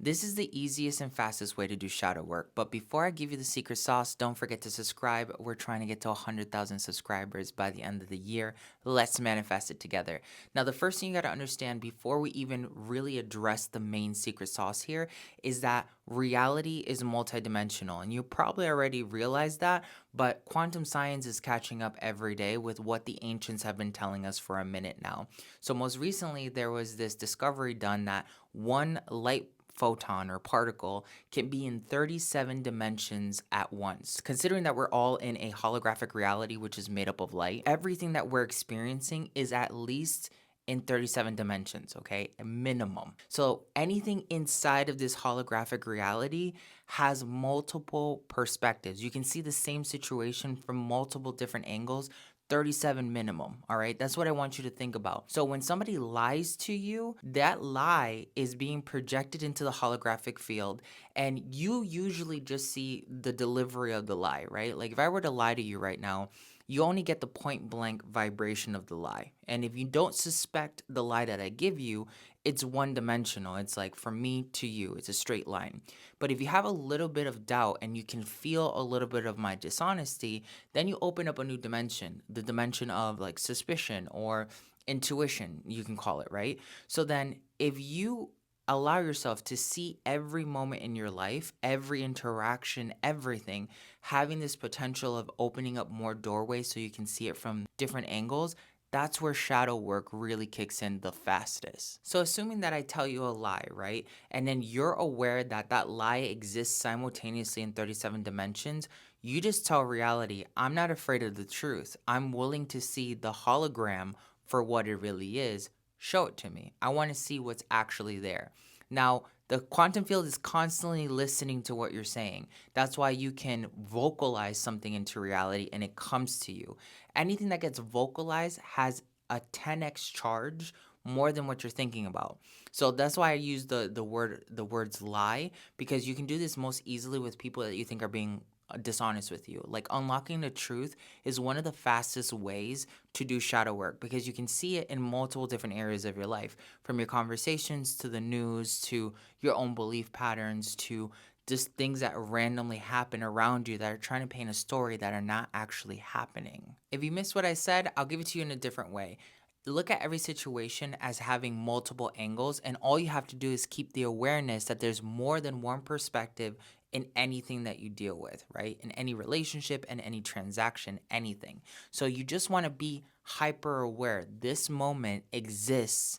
This is the easiest and fastest way to do shadow work. But before I give you the secret sauce, don't forget to subscribe. We're trying to get to 100,000 subscribers by the end of the year. Let's manifest it together. Now, the first thing you got to understand before we even really address the main secret sauce here is that reality is multidimensional. And you probably already realized that, but quantum science is catching up every day with what the ancients have been telling us for a minute now. So, most recently, there was this discovery done that one light photon or particle can be in 37 dimensions at once. Considering that we're all in a holographic reality, which is made up of light, everything that we're experiencing is at least in 37 dimensions, okay? A minimum. So anything inside of this holographic reality has multiple perspectives. You can see the same situation from multiple different angles. 37 minimum, all right? That's what I want you to think about. So when somebody lies to you, that lie is being projected into the holographic field, and you usually just see the delivery of the lie, right? Like if I were to lie to you right now, you only get the point blank vibration of the lie. And if you don't suspect the lie that I give you, it's one dimensional. It's like from me to you, it's a straight line. But if you have a little bit of doubt and you can feel a little bit of my dishonesty, then you open up a new dimension, the dimension of like suspicion or intuition, you can call it, right? So then if you allow yourself to see every moment in your life, every interaction, everything, having this potential of opening up more doorways so you can see it from different angles, that's where shadow work really kicks in the fastest. So, assuming that I tell you a lie, right? And then you're aware that that lie exists simultaneously in 37 dimensions, you just tell reality, I'm not afraid of the truth. I'm willing to see the hologram for what it really is. Show it to me. I want to see what's actually there. Now, the quantum field is constantly listening to what you're saying. That's why you can vocalize something into reality and it comes to you. Anything that gets vocalized has a 10x charge more than what you're thinking about. So that's why I use the words lie, because you can do this most easily with people that you think are being dishonest with you. Like unlocking the truth is one of the fastest ways to do shadow work, because you can see it in multiple different areas of your life, from your conversations to the news to your own belief patterns to just things that randomly happen around you that are trying to paint a story that are not actually happening. If you missed what I said, I'll give it to you in a different way. Look at every situation as having multiple angles, and all you have to do is keep the awareness that there's more than one perspective in anything that you deal with, right? In any relationship and any transaction, anything. So you just want to be hyper aware. This moment exists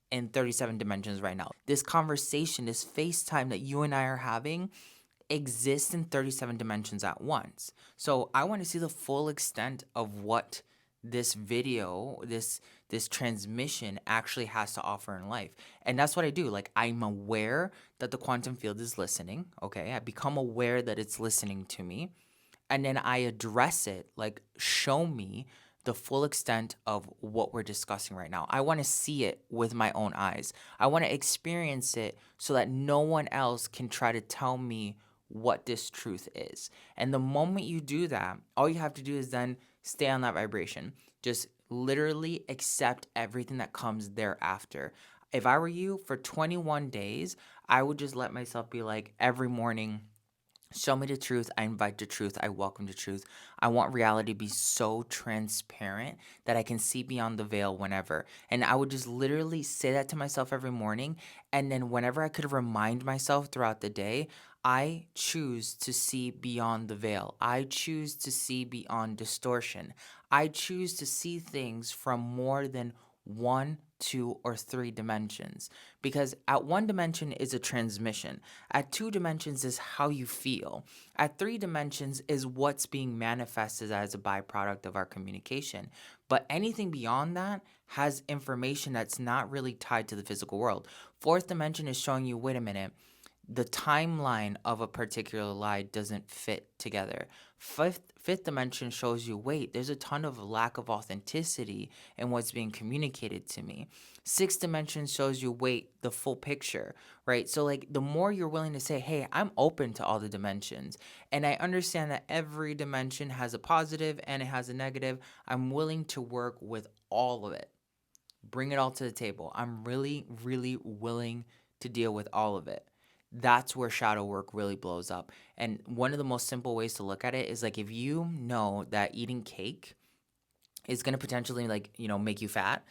in 37 dimensions right now. This conversation, this FaceTime that you and I are having exists in 37 dimensions at once. So I want to see the full extent of what this video, this transmission actually has to offer in life. And that's what I do. Like I'm aware that the quantum field is listening, okay? I become aware that it's listening to me, and then I address it, like show me the full extent of what we're discussing right now. I want to see it with my own eyes. I want to experience it so that no one else can try to tell me what this truth is. And the moment you do that, all you have to do is then stay on that vibration. Just literally accept everything that comes thereafter. If I were you, for 21 days, I would just let myself be like every morning, show me the truth. I invite the truth. I welcome the truth. I want reality to be so transparent that I can see beyond the veil whenever. And I would just literally say that to myself every morning. And then whenever I could remind myself throughout the day, I choose to see beyond the veil. I choose to see beyond distortion. I choose to see things from more than one, two, or three dimensions. Because at one dimension is a transmission, at two dimensions is how you feel, at three dimensions is what's being manifested as a byproduct of our communication. But anything beyond that has information that's not really tied to the physical world. Fourth dimension is showing you, wait a minute, the timeline of a particular lie doesn't fit together. Fifth dimension shows you, wait, there's a ton of lack of authenticity in what's being communicated to me. Sixth dimension shows you, wait, the full picture, right? So like the more you're willing to say, hey, I'm open to all the dimensions, and I understand that every dimension has a positive and it has a negative, I'm willing to work with all of it. Bring it all to the table. I'm really, really willing to deal with all of it. that's where shadow work really blows up. And one of the most simple ways to look at it is like if you know that eating cake is going to potentially like, make you fat,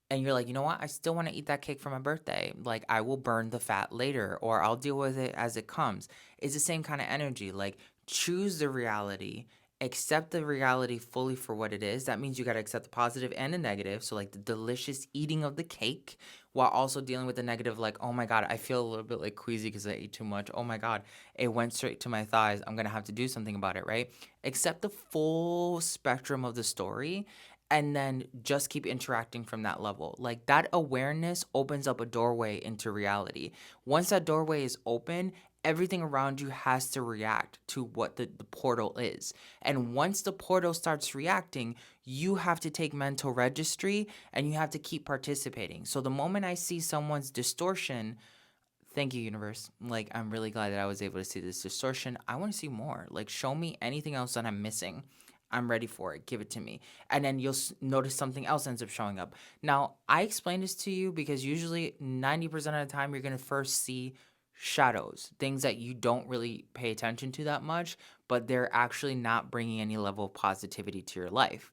and you're like, you know what? I still want to eat that cake for my birthday. Like, I will burn the fat later, or I'll deal with it as it comes. It's the same kind of energy. Like, choose the reality, accept the reality fully for what it is. That means you got to accept the positive and the negative. So, like, the delicious eating of the cake while also dealing with the negative, like, oh my God, I feel a little bit like queasy because I ate too much. Oh my God, it went straight to my thighs. I'm going to have to do something about it, right? Accept the full spectrum of the story and then just keep interacting from that level. Like that awareness opens up a doorway into reality. Once that doorway is open, everything around you has to react to what the portal is. And once the portal starts reacting, you have to take mental registry and you have to keep participating. So the moment I see someone's distortion, thank you, universe. Like, I'm really glad that I was able to see this distortion. I want to see more. Like, show me anything else that I'm missing. I'm ready for it. Give it to me. And then you'll notice something else ends up showing up. Now, I explain this to you because usually 90% of the time you're going to first see shadows, things that you don't really pay attention to that much, but they're actually not bringing any level of positivity to your life.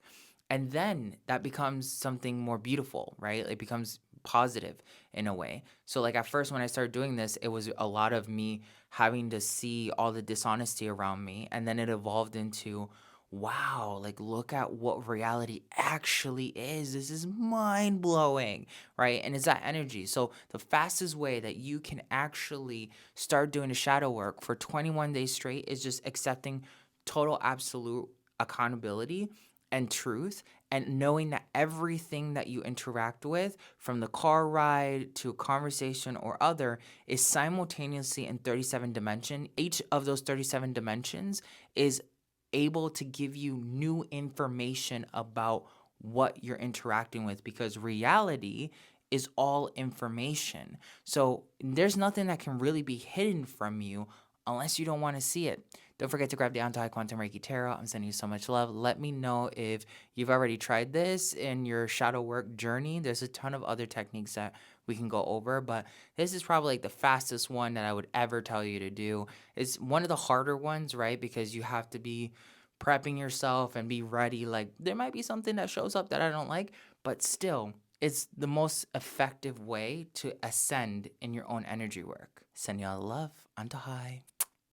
And then that becomes something more beautiful, right? It becomes positive in a way. So like at first when I started doing this, it was a lot of me having to see all the dishonesty around me, and then it evolved into wow, like look at what reality actually is. This is mind blowing, right? And it's that energy. So the fastest way that you can actually start doing the shadow work for 21 days straight is just accepting total absolute accountability and truth, and knowing that everything that you interact with, from the car ride to a conversation or other, is simultaneously in 37 dimension. Each of those 37 dimensions is able to give you new information about what you're interacting with, because reality is all information. So there's nothing that can really be hidden from you unless you don't want to see it. Don't forget to grab the Antojai Quantum Reiki Tarot. I'm sending you so much love. Let me know if you've already tried this in your shadow work journey. There's a ton of other techniques that we can go over, but this is probably like the fastest one that I would ever tell you to do. It's one of the harder ones, right? Because you have to be prepping yourself and be ready. Like there might be something that shows up that I don't like, but still, it's the most effective way to ascend in your own energy work. Send y'all love. Antojai.